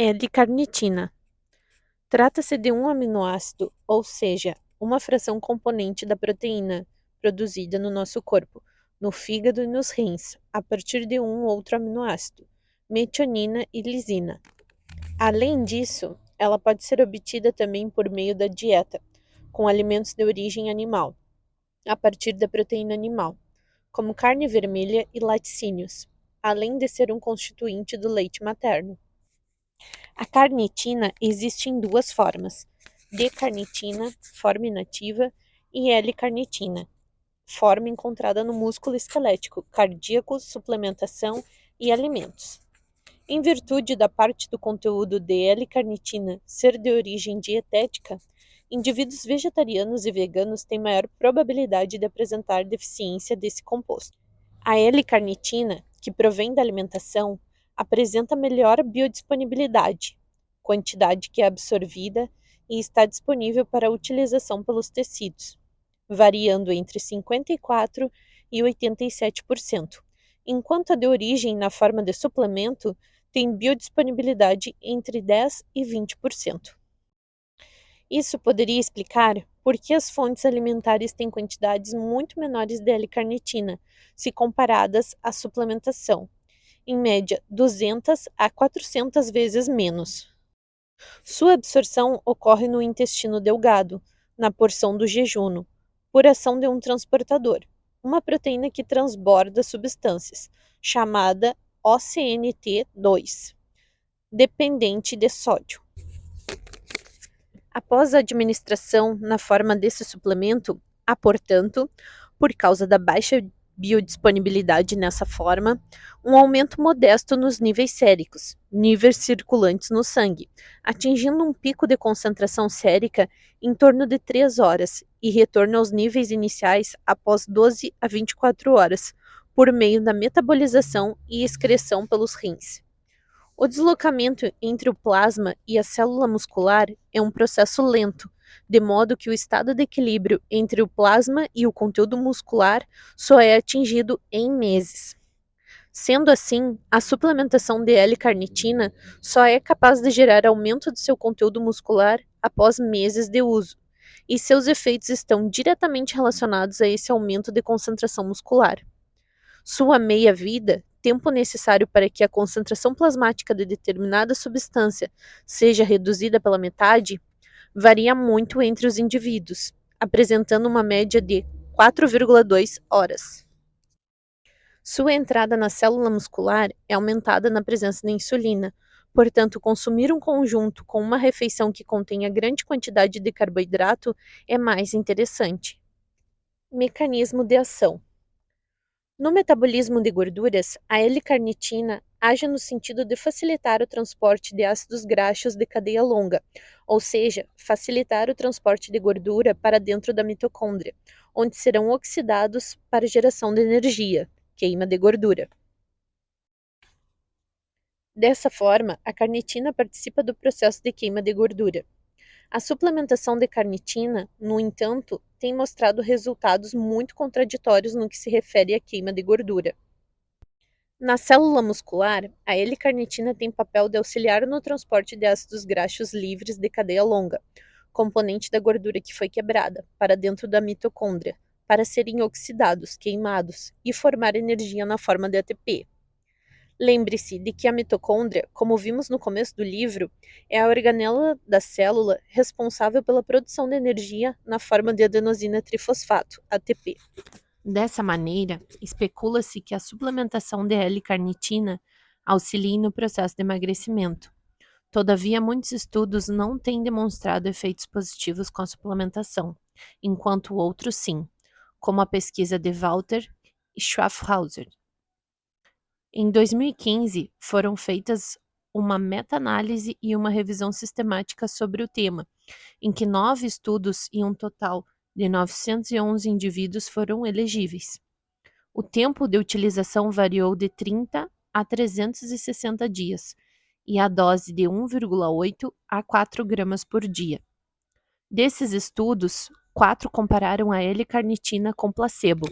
L-carnitina. Trata-se de um aminoácido, ou seja, uma fração componente da proteína produzida no nosso corpo, no fígado e nos rins, a partir de um outro aminoácido, metionina e lisina. Além disso, ela pode ser obtida também por meio da dieta, com alimentos de origem animal, a partir da proteína animal, como carne vermelha e laticínios, além de ser um constituinte do leite materno. A carnitina existe em duas formas: D-carnitina, forma inativa, e L-carnitina, forma encontrada no músculo esquelético, cardíaco, suplementação e alimentos. Em virtude da parte do conteúdo de L-carnitina ser de origem dietética, indivíduos vegetarianos e veganos têm maior probabilidade de apresentar deficiência desse composto. A L-carnitina, que provém da alimentação, apresenta melhor biodisponibilidade, quantidade que é absorvida e está disponível para utilização pelos tecidos, variando entre 54% e 87%, enquanto a de origem na forma de suplemento tem biodisponibilidade entre 10% e 20%. Isso poderia explicar por que as fontes alimentares têm quantidades muito menores de L-carnitina, se comparadas à suplementação, em média 200 a 400 vezes menos. Sua absorção ocorre no intestino delgado, na porção do jejuno, por ação de um transportador, uma proteína que transborda substâncias, chamada OCNT2, dependente de sódio. Após a administração na forma desse suplemento, há, portanto, por causa da baixa biodisponibilidade nessa forma, um aumento modesto nos níveis séricos, níveis circulantes no sangue, atingindo um pico de concentração sérica em torno de 3 horas e retorno aos níveis iniciais após 12 a 24 horas, por meio da metabolização e excreção pelos rins. O deslocamento entre o plasma e a célula muscular é um processo lento, de modo que o estado de equilíbrio entre o plasma e o conteúdo muscular só é atingido em meses. Sendo assim, a suplementação de L-carnitina só é capaz de gerar aumento de seu conteúdo muscular após meses de uso, e seus efeitos estão diretamente relacionados a esse aumento de concentração muscular. Sua meia-vida, tempo necessário para que a concentração plasmática de determinada substância seja reduzida pela metade, varia muito entre os indivíduos, apresentando uma média de 4,2 horas. Sua entrada na célula muscular é aumentada na presença da insulina, portanto, consumir um conjunto com uma refeição que contenha grande quantidade de carboidrato é mais interessante. Mecanismo de ação. No metabolismo de gorduras, a L-carnitina age no sentido de facilitar o transporte de ácidos graxos de cadeia longa, ou seja, facilitar o transporte de gordura para dentro da mitocôndria, onde serão oxidados para geração de energia, queima de gordura. Dessa forma, a carnitina participa do processo de queima de gordura. A suplementação de carnitina, no entanto, tem mostrado resultados muito contraditórios no que se refere à queima de gordura. Na célula muscular, a L-carnitina tem papel de auxiliar no transporte de ácidos graxos livres de cadeia longa, componente da gordura que foi quebrada, para dentro da mitocôndria, para serem oxidados, queimados e formar energia na forma de ATP. Lembre-se de que a mitocôndria, como vimos no começo do livro, é a organela da célula responsável pela produção de energia na forma de adenosina trifosfato, ATP. Dessa maneira, especula-se que a suplementação de L-carnitina auxilie no processo de emagrecimento. Todavia, muitos estudos não têm demonstrado efeitos positivos com a suplementação, enquanto outros sim, como a pesquisa de Walter Schaffhauser. Em 2015, foram feitas uma meta-análise e uma revisão sistemática sobre o tema, em que 9 estudos e um total de 911 indivíduos foram elegíveis. O tempo de utilização variou de 30 a 360 dias e a dose de 1,8 a 4 gramas por dia. Desses estudos, 4 compararam a L-carnitina com placebo.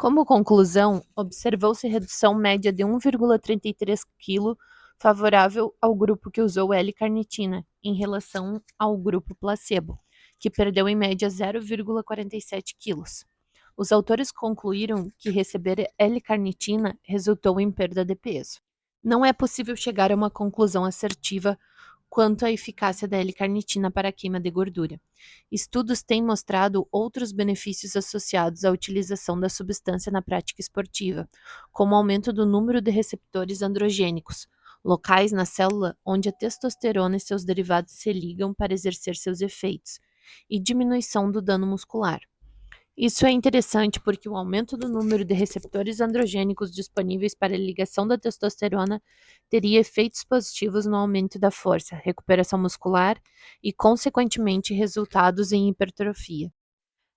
Como conclusão, observou-se redução média de 1,33 kg favorável ao grupo que usou L-carnitina em relação ao grupo placebo, que perdeu em média 0,47 quilos. Os autores concluíram que receber L-carnitina resultou em perda de peso. Não é possível chegar a uma conclusão assertiva quanto à eficácia da L-carnitina para a queima de gordura. Estudos têm mostrado outros benefícios associados à utilização da substância na prática esportiva, como o aumento do número de receptores androgênicos, locais na célula onde a testosterona e seus derivados se ligam para exercer seus efeitos, e diminuição do dano muscular. Isso é interessante porque o aumento do número de receptores androgênicos disponíveis para a ligação da testosterona teria efeitos positivos no aumento da força, recuperação muscular e, consequentemente, resultados em hipertrofia.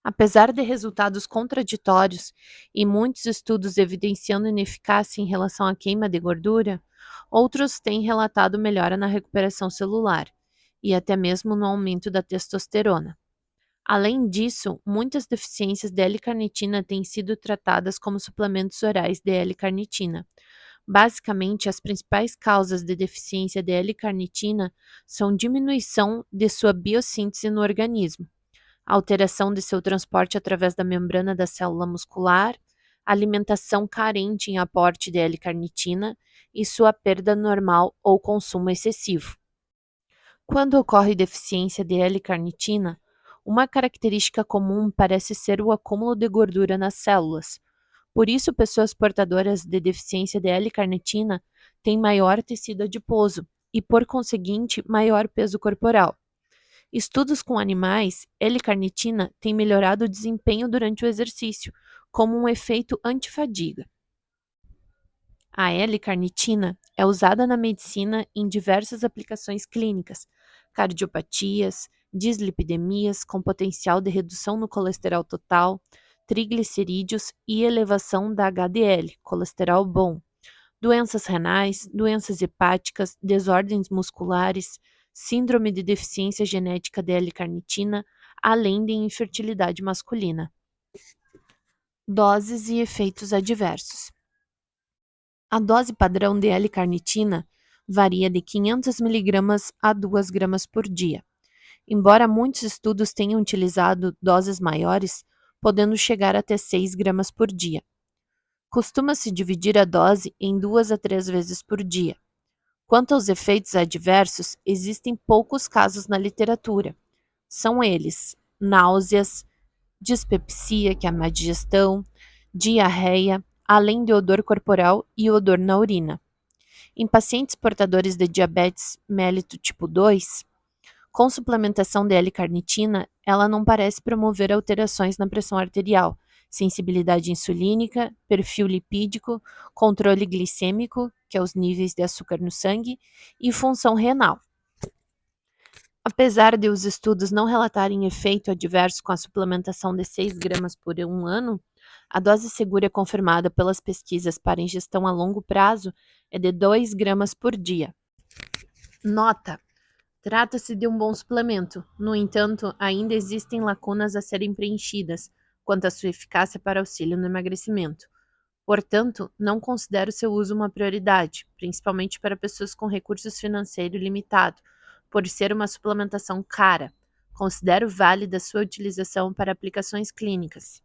Apesar de resultados contraditórios e muitos estudos evidenciando ineficácia em relação à queima de gordura, outros têm relatado melhora na recuperação celular e até mesmo no aumento da testosterona. Além disso, muitas deficiências de L-carnitina têm sido tratadas como suplementos orais de L-carnitina. Basicamente, as principais causas de deficiência de L-carnitina são diminuição de sua biossíntese no organismo, alteração de seu transporte através da membrana da célula muscular, alimentação carente em aporte de L-carnitina e sua perda normal ou consumo excessivo. Quando ocorre deficiência de L-carnitina, uma característica comum parece ser o acúmulo de gordura nas células. Por isso, pessoas portadoras de deficiência de L-carnitina têm maior tecido adiposo e, por conseguinte, maior peso corporal. Estudos com animais, L-carnitina tem melhorado o desempenho durante o exercício, como um efeito antifadiga. A L-carnitina é usada na medicina em diversas aplicações clínicas, cardiopatias, dislipidemias com potencial de redução no colesterol total, triglicerídeos e elevação da HDL, colesterol bom, doenças renais, doenças hepáticas, desordens musculares, síndrome de deficiência genética de L-carnitina, além de infertilidade masculina. Doses e efeitos adversos. A dose padrão de L-carnitina varia de 500 mg a 2 gramas por dia. Embora muitos estudos tenham utilizado doses maiores, podendo chegar até 6 gramas por dia. Costuma-se dividir a dose em 2 a 3 vezes por dia. Quanto aos efeitos adversos, existem poucos casos na literatura. São eles: náuseas, dispepsia, que é a má digestão, diarreia, além de odor corporal e odor na urina. Em pacientes portadores de diabetes mellito tipo 2, com suplementação de L-carnitina, ela não parece promover alterações na pressão arterial, sensibilidade insulínica, perfil lipídico, controle glicêmico, que é os níveis de açúcar no sangue, e função renal. Apesar de os estudos não relatarem efeito adverso com a suplementação de 6 gramas por um ano, a dose segura confirmada pelas pesquisas para ingestão a longo prazo é de 2 gramas por dia. Nota: trata-se de um bom suplemento, no entanto, ainda existem lacunas a serem preenchidas quanto à sua eficácia para auxílio no emagrecimento. Portanto, não considero seu uso uma prioridade, principalmente para pessoas com recursos financeiros limitados, por ser uma suplementação cara. Considero válida sua utilização para aplicações clínicas.